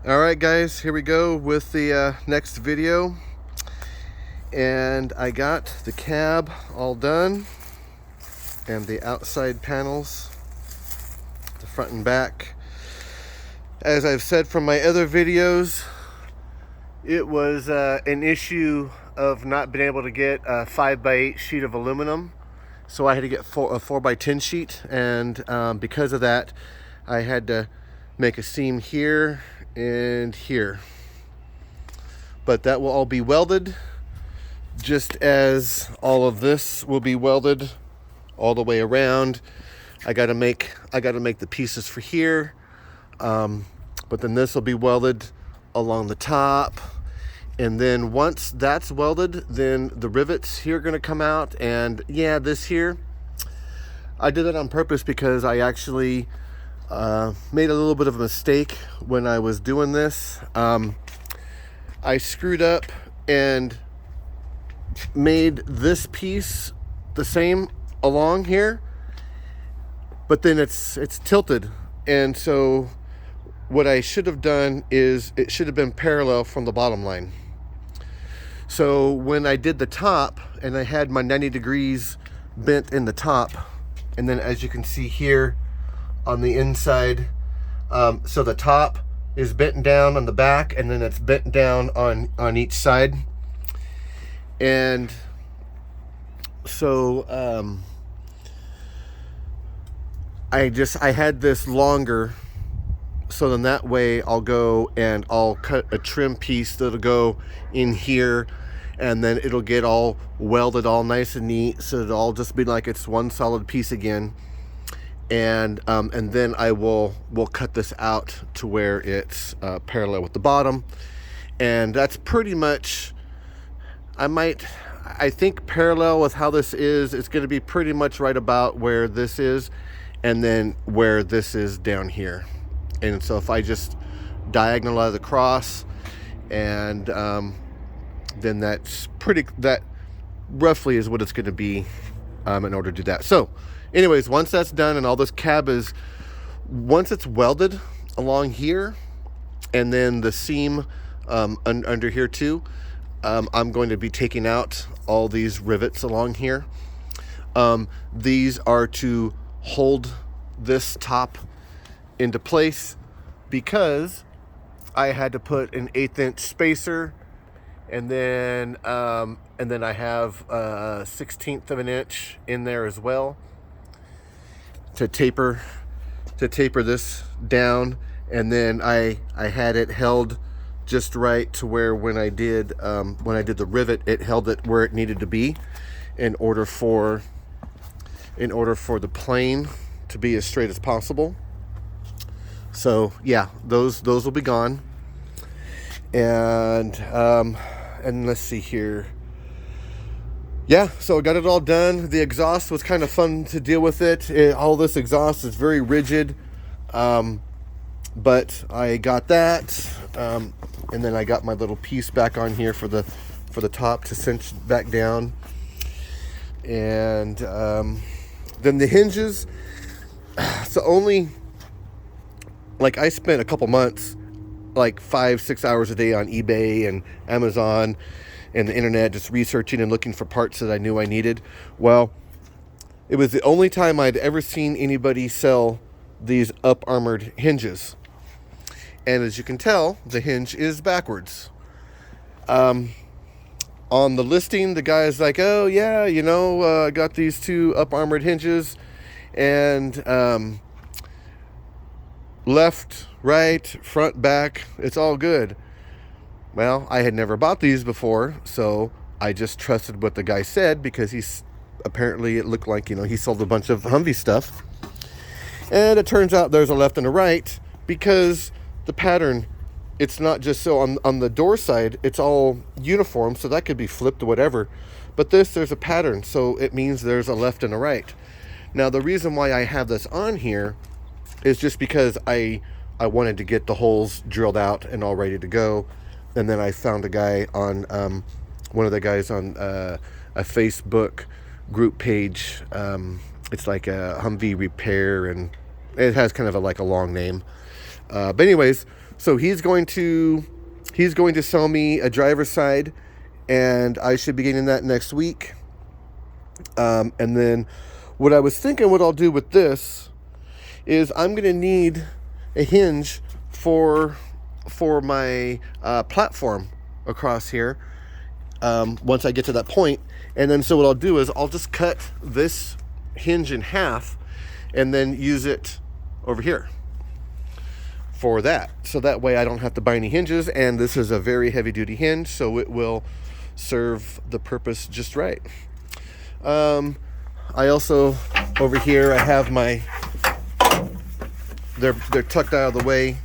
All right, guys, here we go with the next video. And I got the cab all done and the outside panels, the front and back. As I've said from my other videos, it was an issue of not being able to get a 5x8 sheet of aluminum. So I had to get a 4x10 sheet, and because of that, I had to make a seam here and here. But that will all be welded, just as all of this will be welded all the way around. I gotta make the pieces for here, but then this will be welded along the top. And then once that's welded, then the rivets here are going to come out. And yeah, this here, I did that on purpose because I actually made a little bit of a mistake when I was doing this. I screwed up and made this piece the same along here, but then it's tilted. And so what I should have done is it should have been parallel from the bottom line. So when I did the top and I had my 90 degrees bent in the top, and then as you can see here on the inside, so the top is bent down on the back and then it's bent down on each side. And so I had this longer, so then that way I'll go and I'll cut a trim piece that'll go in here, and then it'll get all welded all nice and neat, so it'll all just be like it's one solid piece again. And then I will cut this out to where it's parallel with the bottom. And that's pretty much, I think parallel with how this is, it's going to be pretty much right about where this is, and then where this is down here. And so if I just diagonalize across, and then that roughly is what it's going to be in order to do that. So anyways, once that's done and all this cab is, once it's welded along here and then the seam under here too, I'm going to be taking out all these rivets along here. These are to hold this top into place, because I had to put an 1/8 inch spacer, and then I have a 1/16 of an inch in there as well to taper this down. And then I had it held just right to where when I did the rivet, it held it where it needed to be in order for the plane to be as straight as possible. So yeah, those will be gone. And let's see here. Yeah, so I got it all done. The exhaust was kind of fun to deal with it. All this exhaust is very rigid, but I got that, and then I got my little piece back on here for the top to cinch back down. And then the hinges. So only, like, I spent a couple months, like 5-6 hours a day on eBay and Amazon and the internet, just researching and looking for parts that I knew I needed. Well, it was the only time I'd ever seen anybody sell these up-armored hinges. And as you can tell, the hinge is backwards. On the listing, the guy's like, oh yeah, I got these 2 up-armored hinges, and left, right, front, back, it's all good. Well, I had never bought these before, so I just trusted what the guy said, because apparently it looked like, he sold a bunch of Humvee stuff. And it turns out there's a left and a right, because the pattern, it's not just so on the door side, it's all uniform, so that could be flipped or whatever. But there's a pattern, so it means there's a left and a right. Now, the reason why I have this on here is just because I wanted to get the holes drilled out and all ready to go. And then I found a guy on, one of the guys on a Facebook group page. It's like a Humvee repair, and it has kind of like a long name. But anyways, so he's going to sell me a driver's side, and I should be getting that next week. And then what I was thinking what I'll do with this is I'm going to need a hinge for my platform across here once I get to that point. And then so what I'll do is I'll just cut this hinge in half and then use it over here for that. So that way I don't have to buy any hinges, and this is a very heavy duty hinge, so it will serve the purpose just right. I also, over here, I have my, they're tucked out of the way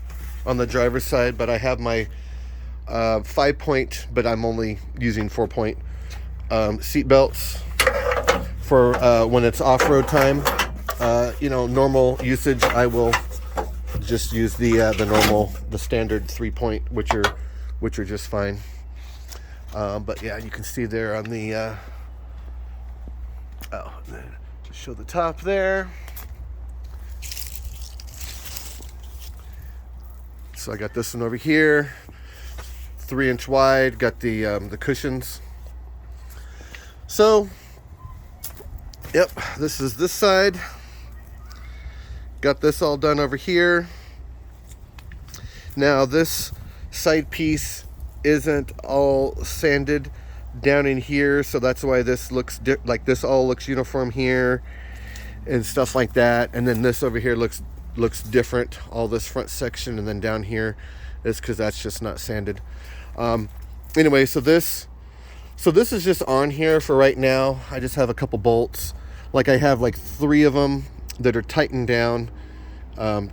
on the driver's side, but I have my 5-point, but I'm only using 4-point seat belts for when it's off-road time. Normal usage, I will just use the standard 3-point, which are just fine. But yeah, you can see there on the show the top there. So I got this one over here, 3-inch wide. Got the cushions. So, yep, this is this side. Got this all done over here. Now this side piece isn't all sanded down in here, so that's why this looks like this all looks uniform here and stuff like that. And then this over here looks different, all this front section, and then down here is because that's just not sanded. Anyway, so this is just on here for right now. I just have a couple bolts. Like I have like 3 of them that are tightened down,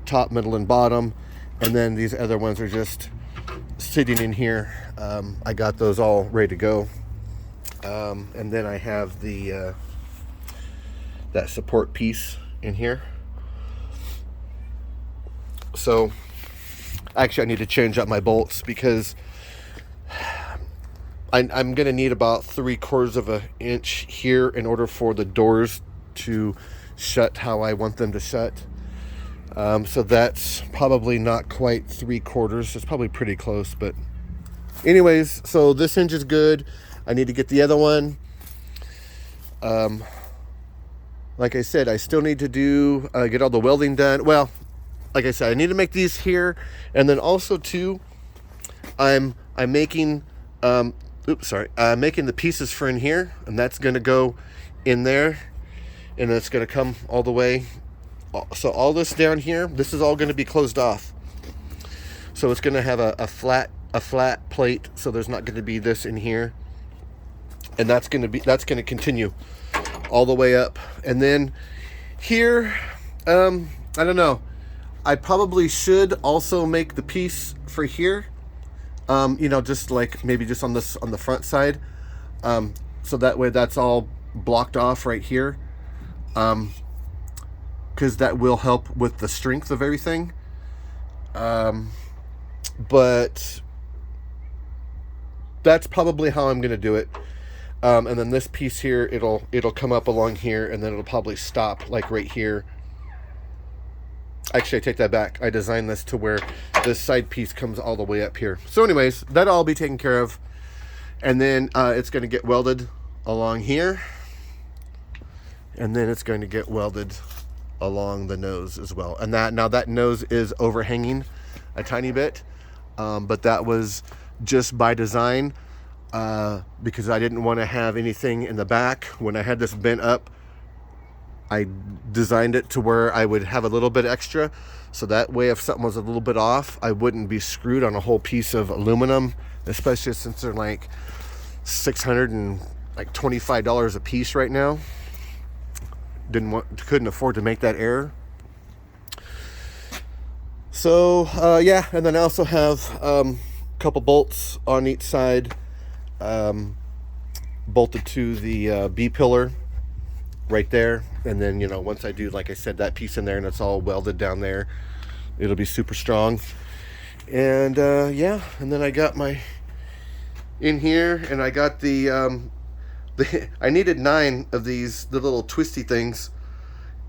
top, middle, and bottom, and then these other ones are just sitting in here. I got those all ready to go. And then I have the that support piece in here. So actually I need to change up my bolts because I'm gonna need about 3/4 of an inch here in order for the doors to shut how I want them to shut. So that's probably not quite 3/4. It's probably pretty close, but anyways, so this hinge is good. I need to get the other one. Like I said, I still need to do get all the welding done. Well, like I said, I need to make these here, and then also too, I'm making making the pieces for in here, and that's going to go in there, and it's going to come all the way. So all this down here, this is all going to be closed off. So it's going to have a flat plate. So there's not going to be this in here, and that's going to continue all the way up. And then here, I don't know. I probably should also make the piece for here. Just like maybe just on the front side, so that way that's all blocked off right here, because that will help with the strength of everything. But that's probably how I'm gonna do it. And then this piece here, it'll come up along here, and then it'll probably stop like right here. Actually, I take that back. I designed this to where this side piece comes all the way up here. So anyways, that'll all be taken care of. And then it's going to get welded along here. And then it's going to get welded along the nose as well. And that nose is overhanging a tiny bit. But that was just by design, because I didn't want to have anything in the back. When I had this bent up, I designed it to where I would have a little bit extra, so that way if something was a little bit off, I wouldn't be screwed on a whole piece of aluminum, especially since they're like $625 a piece right now. Couldn't afford to make that error. So yeah, and then I also have a couple bolts on each side, bolted to the B pillar right there. And then, once I do, like I said, that piece in there and it's all welded down there, it'll be super strong. And yeah, and then I got my in here, and I got the I needed 9 of these, the little twisty things.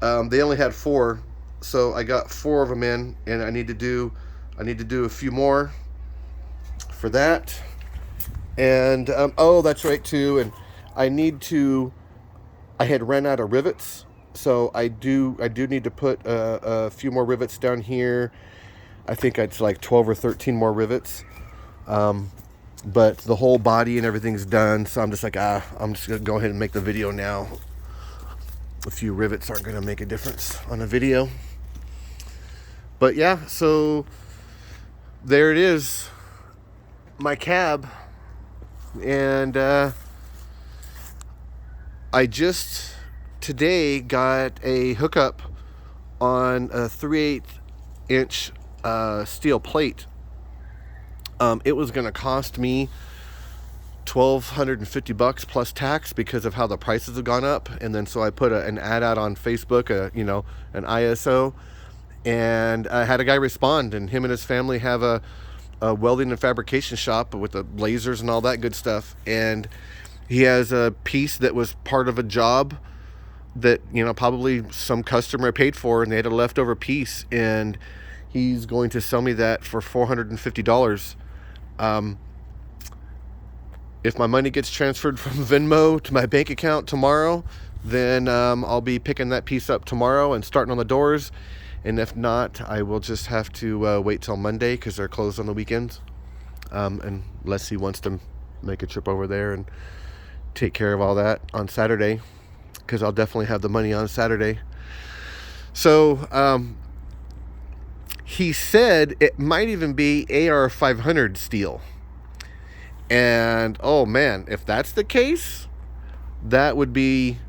They only had 4, so I got 4 of them in, and I need to do I need to do a few more for that. And oh, that's right too. And I had ran out of rivets, so I do need to put a few more rivets down here. I think it's like 12 or 13 more rivets. But the whole body and everything's done, so I'm just like, I'm just gonna go ahead and make the video now. A few rivets aren't gonna make a difference on a video. But yeah, so there it is, my cab. And I just today got a hookup on a 3/8 inch steel plate. It was going to cost me $1,250 plus tax because of how the prices have gone up. And then so I put an ad out on Facebook, an ISO, and I had a guy respond, and him and his family have a welding and fabrication shop with the lasers and all that good stuff. And he has a piece that was part of a job that, probably some customer paid for, and they had a leftover piece, and he's going to sell me that for $450. If my money gets transferred from Venmo to my bank account tomorrow, then I'll be picking that piece up tomorrow and starting on the doors. And if not, I will just have to wait till Monday because they're closed on the weekends. Unless he wants to make a trip over there and take care of all that on Saturday, because I'll definitely have the money on Saturday. So he said it might even be AR 500 steel. And oh man, if that's the case, that would be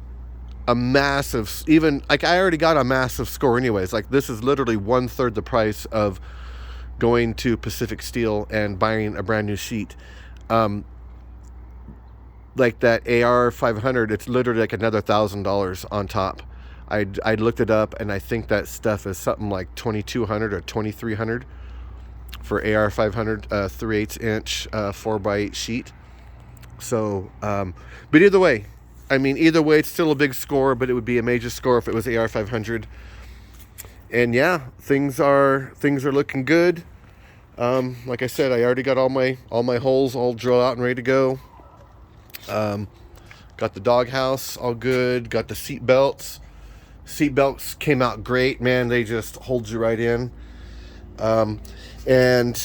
a massive, even like I already got a massive score anyways. Like this is literally 1/3 the price of going to Pacific Steel and buying a brand new sheet. Like that AR 500, it's literally like another $1,000 on top. I looked it up, and I think that stuff is something like $2,200 or $2,300 for AR 500 3/8 inch 4x8 sheet. So but either way, it's still a big score, but it would be a major score if it was AR 500. And yeah, things are looking good. Like I said, I already got all my holes all drilled out and ready to go. Got the doghouse all good. Got the seat belts. Seat belts came out great, man. They just hold you right in. And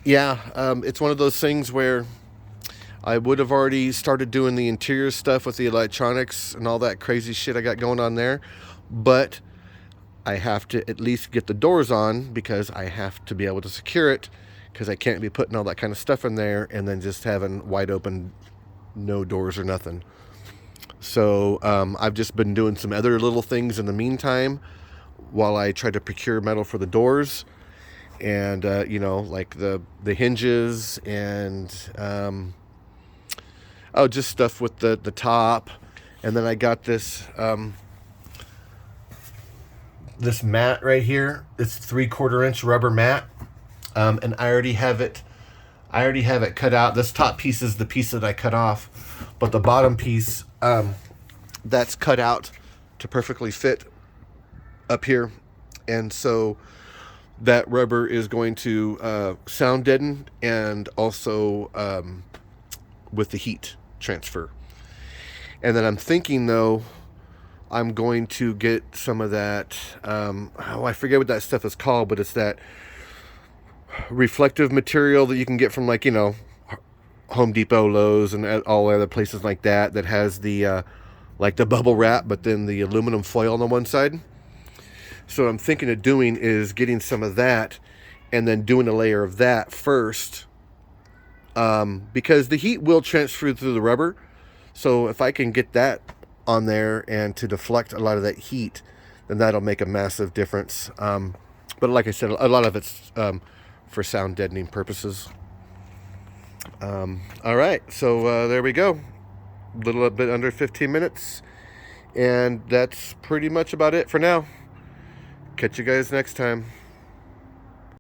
yeah, it's one of those things where I would have already started doing the interior stuff with the electronics and all that crazy shit I got going on there, but I have to at least get the doors on because I have to be able to secure it, because I can't be putting all that kind of stuff in there and then just having wide open, no doors or nothing. So I've just been doing some other little things in the meantime while I try to procure metal for the doors, and like the hinges, and just stuff with the top. And then I got this this mat right here. It's 3/4 inch rubber mat, and I already have it cut out. This top piece is the piece that I cut off, but the bottom piece, that's cut out to perfectly fit up here. And so that rubber is going to sound deaden, and also with the heat transfer. And then I'm thinking, though, I'm going to get some of that, I forget what that stuff is called, but it's that reflective material that you can get from, like, Home Depot, Lowe's, and all other places like that, that has the like the bubble wrap, but then the aluminum foil on the one side. So what I'm thinking of doing is getting some of that and then doing a layer of that first, because the heat will transfer through the rubber. So if I can get that on there and to deflect a lot of that heat, then that'll make a massive difference. But like I said, a lot of it's for sound deadening purposes. All right, so there we go. A little bit under 15 minutes. And that's pretty much about it for now. Catch you guys next time.